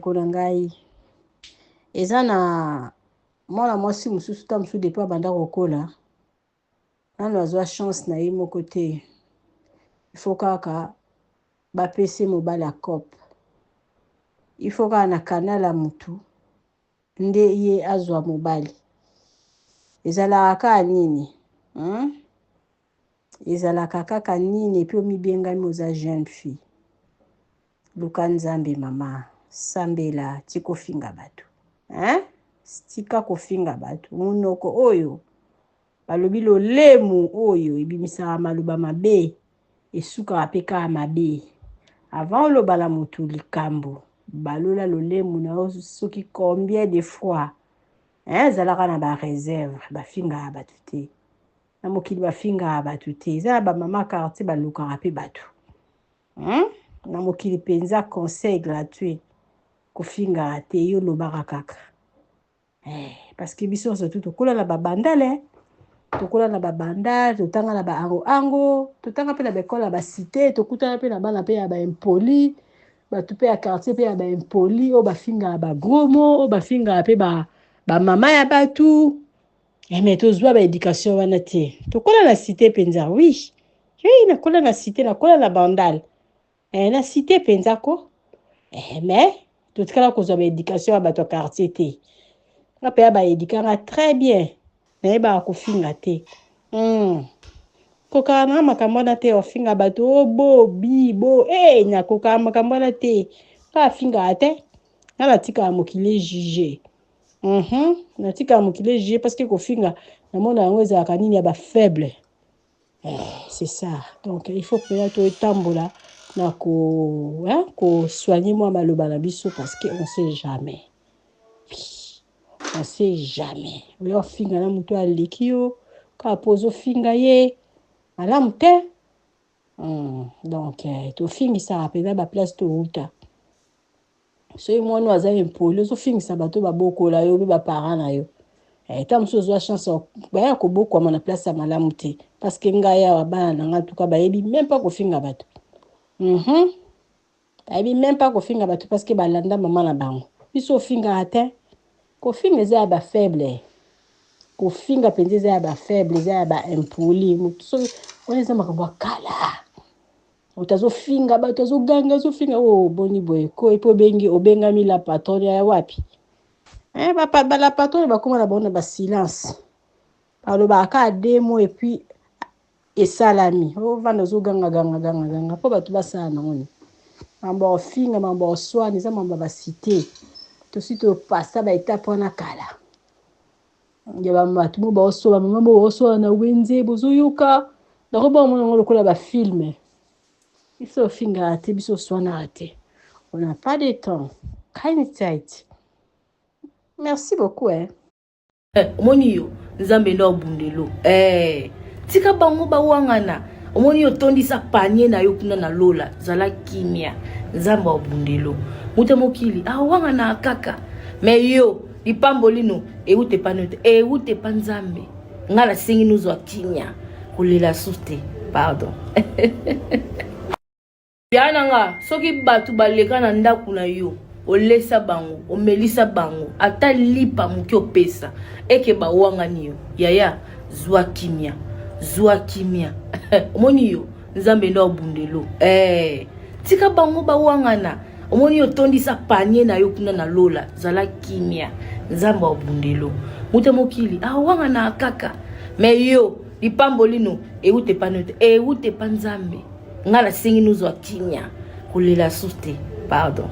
Kona ngai eza na mwana mwasi mususu ta mususu depuis banda kokola nano azwa chance na ye moko te. Il faut kaka bapesi mobali ya cop. Il faut kaka na kanala ya mutu nde ye azwa mobali. Ezalaka kaka nini? Ezalaka kaka nini epi omibengami oza jeune fille. Luka nzambe mama sambela tiko finga bato. Stika kofinga bato. Munoko oyo balobi lolemu oyo ebimisaka maloba mabe esuka apeka mabe. Avant oloba na mutu likambo balola lolemu na soki combien de fois ezalaka na ba réserve bafinga bato te. Na mokili bafinga bato te. Eza ba mama quartier balukaka pe bato. Na mokili penza conseil gratuit kofinga te yo lobaka kaka. Parce que biso surtout tokola na babandale, tokola na babandale, totanga na ba ango, totanga pe na bekola ba cité, tokutana pe na bana pe ya ba impoli, batu pe ya quartier pe ya ba impoli, o bafinga ba gromo, o bafinga pe ba mama ya batu. Mais tozwa ba éducation wana te. Tokola na cité penza, oui. Oui, na kola na cité, na kola na bandale. Na cité penza ko. Mais totikala kozwa ba éducation ya bato quartier te. Na pe ba édikanga très bien. Na ba kofinga te. Koka na makambo na te ofinga bato bo bibo na koka makambo na te. Ka finga te. Na tika mokile juger. Na tika mokile juger parce que kofinga na mona yango ezalaka nini ya ba faible. C'est ça. Donc il faut que to etambola na ko soigner moi maloba na biso parce que on sait jamais. On sait jamais. Oyo finga na mutu aleki yo ka pozo finga ye malamu te. Donc to fingisa apena ba place to uta. So yo mwana aza impoli so fingisa bato babokola yo ba parents na yo. Ta muso zwa chance ba ko boko na place ya malamu te parce que ngaya wa bana nga tuka ba yebi même pas ko finga bato. Yebi même pas ko finga bato parce que balanda mama na bango. Biso finga ate kofinga eza ba faible. Kofinga penza eza ba faible, eza ba impoli. Mutu oneza makambo kala. Utazo finga bato zo ganga zo finga boni boy ko epo bengi obengami la patron ya wapi. La patron ba koma na bona ba silence. Palo ba ka demo et puis esalami. Vanda zo ganga po bato basala na ngoni. Mambo finga mambo soa neza mambo ba cité. To sito passa ba étape na kala. Ngeba matu mo ba oso ba mama mo oso na wenze bozo yoka. Na roba mo ngolo kola ba film. Biso finga te biso soana te. On n'a pas de temps. Keine Zeit. Merci beaucoup Omoni yo nzambe ndo bundelo. Tika bango ba wangana. Omoni yo tondisa panier na yo kuna na lola zala kimia nzamba bundelo. Muta mokili wangana kaka. Mais yo lipambolino ewute panote ewute panzambe. Ngala singi nuzo kimia kulela sute. Pardon. Yana nga soki batu baleka na ndaku na yo olesa bango omelisa bango ata lipa muki opesa eke ba wangani yo yaya zwa kimia omoni yo nzambe ndo bundelo tika bango ba wangana omoni yo tondisa panier na yo kuna na lola zala kimia nzamba bundelo muta mokili wangana kaka mais yo lipambolino ewute panote ewute panzambe ngala singi nuzo kimia kulela sute. Pardon.